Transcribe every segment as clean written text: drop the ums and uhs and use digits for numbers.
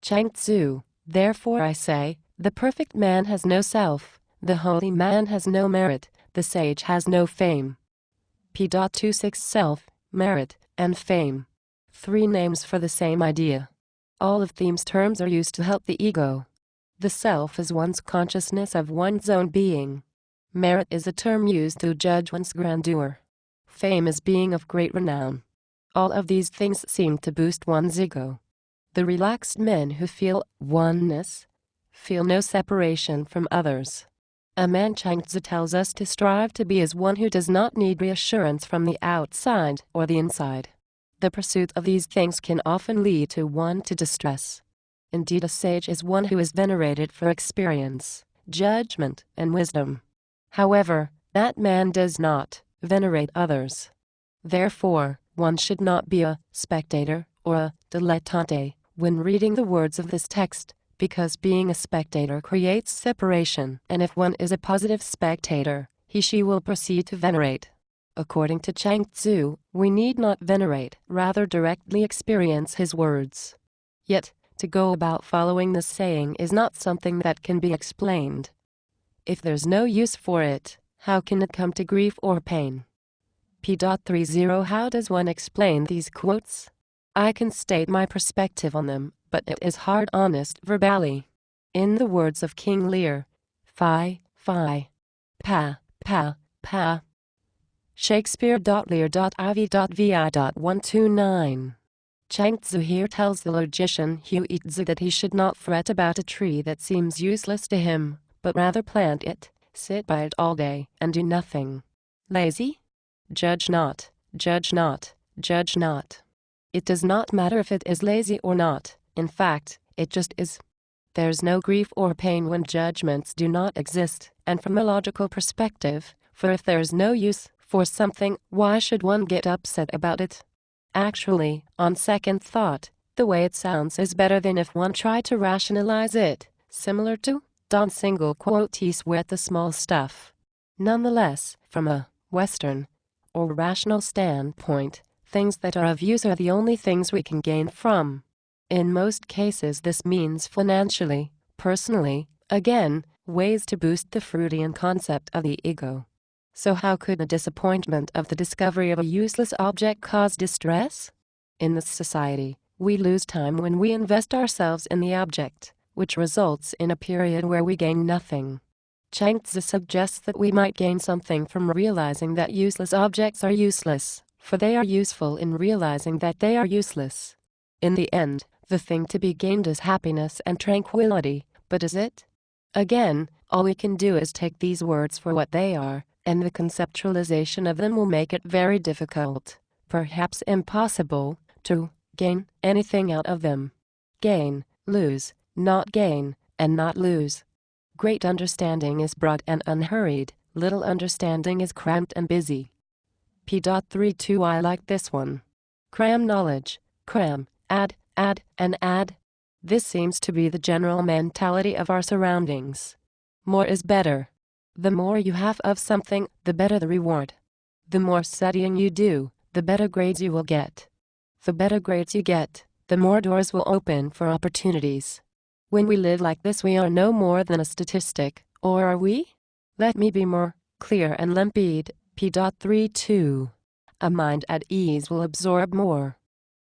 Chuang Tzu, therefore I say, the perfect man has no self, the holy man has no merit, the sage has no fame. p.26 Self, merit, and fame. Three names for the same idea. All of these terms are used to help the ego. The self is one's consciousness of one's own being. Merit is a term used to judge one's grandeur. Fame is being of great renown. All of these things seem to boost one's ego. The relaxed men who feel oneness feel no separation from others. A man Chuang Tzu tells us to strive to be as one who does not need reassurance from the outside or the inside. The pursuit of these things can often lead one to distress. Indeed, a sage is one who is venerated for experience, judgment, and wisdom. However, that man does not venerate others. Therefore, one should not be a spectator or a dilettante when reading the words of this text, because being a spectator creates separation, and if one is a positive spectator, she will proceed to venerate. According to Chuang Tzu, we need not venerate, rather directly experience his words. Yet, to go about following this saying is not something that can be explained. If there's no use for it, how can it come to grief or pain? p.30 How does one explain these quotes? I can state my perspective on them, but it is hard honest verbally. In the words of King Lear, fi, pa, pa. Shakespeare.Lear.iv.vi.129. Chuang Tzu here tells the logician Hu Tzu that he should not fret about a tree that seems useless to him, but rather plant it, sit by it all day, and do nothing. Lazy? Judge not, judge not, judge not. It does not matter if it is lazy or not, in fact, it just is. There's no grief or pain when judgments do not exist, and from a logical perspective, for if there's no use for something, why should one get upset about it? Actually, on second thought, the way it sounds is better than if one tried to rationalize it, similar to, don't single quote sweat the small stuff. Nonetheless, from a Western or rational standpoint, things that are of use are the only things we can gain from. In most cases this means financially, personally, again, ways to boost the Freudian concept of the ego. So how could the disappointment of the discovery of a useless object cause distress? In this society, we lose time when we invest ourselves in the object, which results in a period where we gain nothing. Chuang Tzu suggests that we might gain something from realizing that useless objects are useless, for they are useful in realizing that they are useless. In the end, the thing to be gained is happiness and tranquility, but is it? Again, all we can do is take these words for what they are, and the conceptualization of them will make it very difficult, perhaps impossible, to gain anything out of them. Gain, lose, not gain, and not lose. Great understanding is broad and unhurried, little understanding is cramped and busy. p.32 I like this one. Cram knowledge, cram, add, and add. This seems to be the general mentality of our surroundings. More is better. The more you have of something, the better the reward. The more studying you do, the better grades you will get. The better grades you get, the more doors will open for opportunities. When we live like this, we are no more than a statistic, or are we? Let me be more clear and limpid. p.32. A mind at ease will absorb more.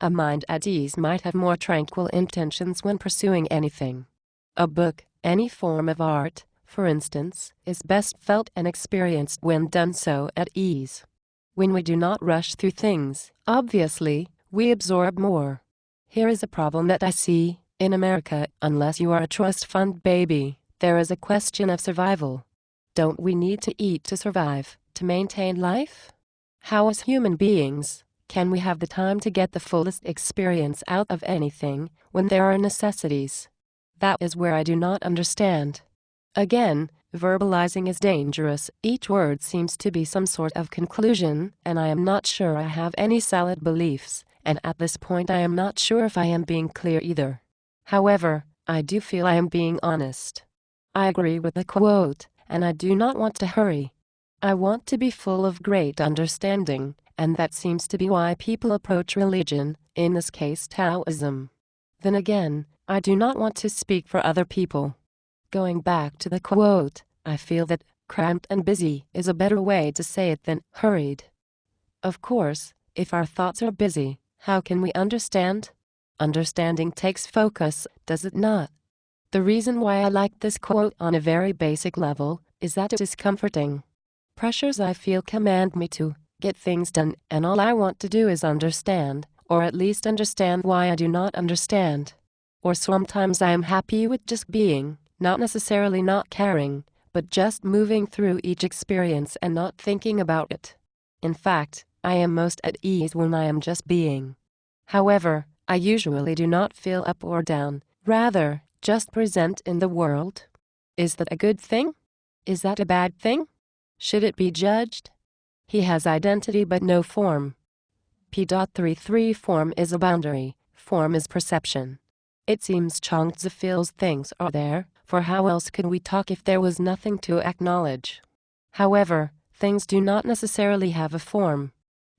A mind at ease might have more tranquil intentions when pursuing anything. A book, any form of art, for instance, is best felt and experienced when done so at ease. When we do not rush through things, obviously, we absorb more. Here is a problem that I see. In America, unless you are a trust fund baby, there is a question of survival. Don't we need to eat to survive, to maintain life? How as human beings, can we have the time to get the fullest experience out of anything when there are necessities? That is where I do not understand. Again, verbalizing is dangerous. Each word seems to be some sort of conclusion, and I am not sure I have any solid beliefs, and at this point I am not sure if I am being clear either. However, I do feel I am being honest. I agree with the quote, and I do not want to hurry. I want to be full of great understanding, and that seems to be why people approach religion, in this case Taoism. Then again, I do not want to speak for other people. Going back to the quote, I feel that cramped and busy is a better way to say it than hurried. Of course, if our thoughts are busy, how can we understand? Understanding takes focus, does it not? The reason why I like this quote on a very basic level is that it is comforting. Pressures I feel command me to get things done, and all I want to do is understand, or at least understand why I do not understand. Or sometimes I am happy with just being, not necessarily not caring, but just moving through each experience and not thinking about it. In fact, I am most at ease when I am just being. However, I usually do not feel up or down, rather, just present in the world. Is that a good thing? Is that a bad thing? Should it be judged? He has identity but no form. P.33 Form is a boundary, form is perception. It seems Chuang-Tzu feels things are there, for how else could we talk if there was nothing to acknowledge? However, things do not necessarily have a form.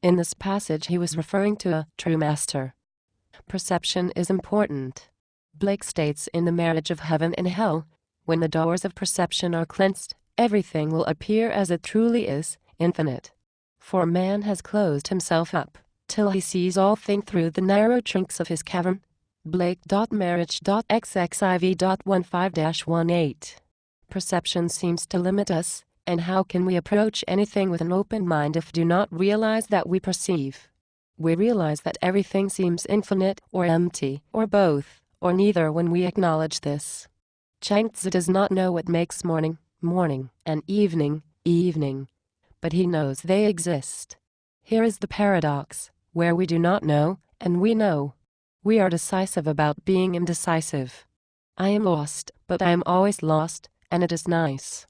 In this passage he was referring to a true master. Perception is important. Blake states in The Marriage of Heaven and Hell, when the doors of perception are cleansed, everything will appear as it truly is, infinite. For man has closed himself up, till he sees all things through the narrow chinks of his cavern. Blake.marriage.xxiv.15-18. Perception seems to limit us, and how can we approach anything with an open mind if do not realize that we perceive? We realize that everything seems infinite or empty, or both, or neither when we acknowledge this. Chuang-Tzu does not know what makes morning, morning, and evening, evening. But he knows they exist. Here is the paradox, where we do not know, and we know. We are decisive about being indecisive. I am lost, but I am always lost, and it is nice.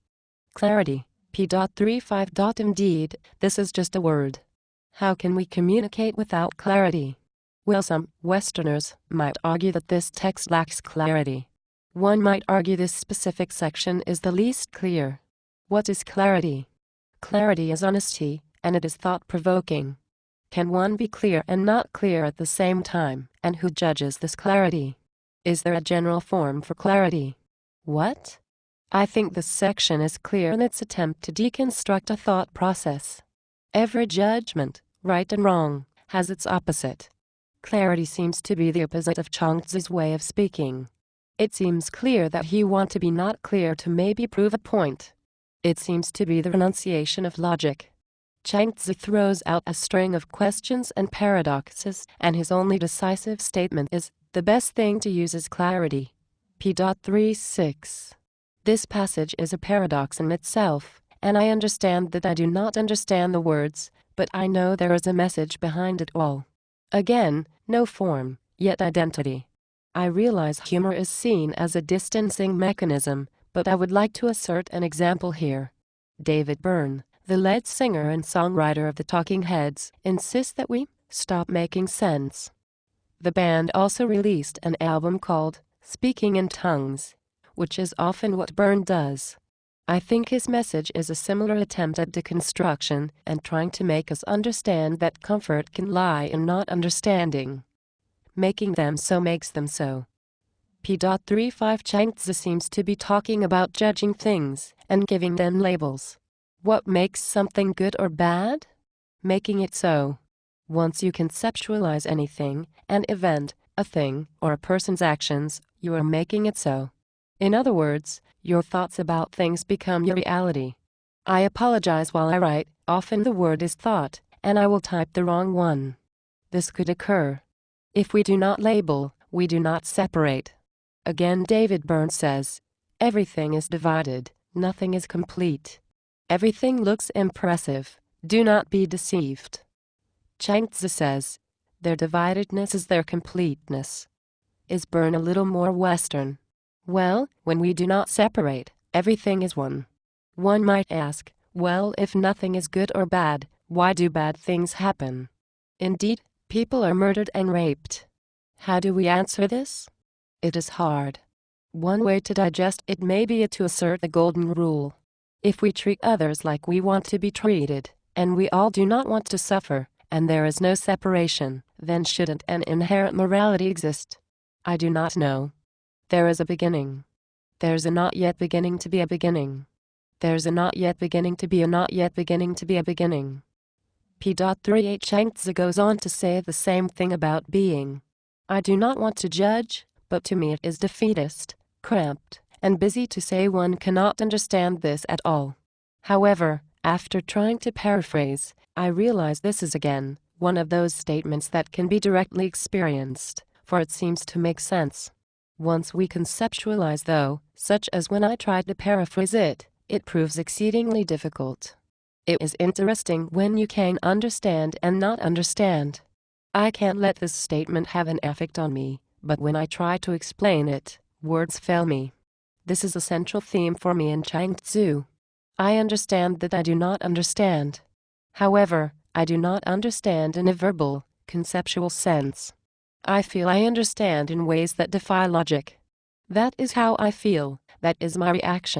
Clarity, P.35. Indeed, this is just a word. How can we communicate without clarity? Well, some Westerners might argue that this text lacks clarity. One might argue this specific section is the least clear. What is clarity? Clarity is honesty, and it is thought-provoking. Can one be clear and not clear at the same time, and who judges this clarity? Is there a general form for clarity? What? I think this section is clear in its attempt to deconstruct a thought process. Every judgment, right and wrong, has its opposite. Clarity seems to be the opposite of Chuang-Tzu's way of speaking. It seems clear that he wants to be not clear to maybe prove a point. It seems to be the renunciation of logic. Chuang-Tzu throws out a string of questions and paradoxes, and his only decisive statement is, the best thing to use is clarity. P.36. This passage is a paradox in itself, and I understand that I do not understand the words, but I know there is a message behind it all. Again, no form, yet identity. I realize humor is seen as a distancing mechanism, but I would like to assert an example here. David Byrne, the lead singer and songwriter of the Talking Heads, insists that we stop making sense. The band also released an album called Speaking in Tongues, which is often what Byrne does. I think his message is a similar attempt at deconstruction and trying to make us understand that comfort can lie in not understanding. Making them so makes them so. P.35 Chuang-Tzu seems to be talking about judging things and giving them labels. What makes something good or bad? Making it so. Once you conceptualize anything, an event, a thing, or a person's actions, you are making it so. In other words, your thoughts about things become your reality. I apologize while I write, often the word is thought, and I will type the wrong one. This could occur. If we do not label, we do not separate. Again, David Byrne says, everything is divided, nothing is complete. Everything looks impressive, do not be deceived. Chuang-Tzu says, their dividedness is their completeness. Is Byrne a little more Western? Well, when we do not separate, everything is one. One might ask, well, if nothing is good or bad, why do bad things happen? Indeed, people are murdered and raped. How do we answer this? It is hard. One way to digest it may be to assert the golden rule. If we treat others like we want to be treated, and we all do not want to suffer, and there is no separation, then shouldn't an inherent morality exist? I do not know. There is a beginning. There's a not yet beginning to be a beginning. There's a not yet beginning to be a not yet beginning to be a beginning. P.38 Changzi goes on to say the same thing about being. I do not want to judge, but to me it is defeatist, cramped, and busy to say one cannot understand this at all. However, after trying to paraphrase, I realize this is again one of those statements that can be directly experienced, for it seems to make sense. Once we conceptualize, though, such as when I tried to paraphrase it, it proves exceedingly difficult. It is interesting when you can understand and not understand. I can't let this statement have an effect on me, but when I try to explain it, words fail me. This is a central theme for me in Changzi. I understand that I do not understand. However, I do not understand in a verbal, conceptual sense. I feel I understand in ways that defy logic. That is how I feel, that is my reaction.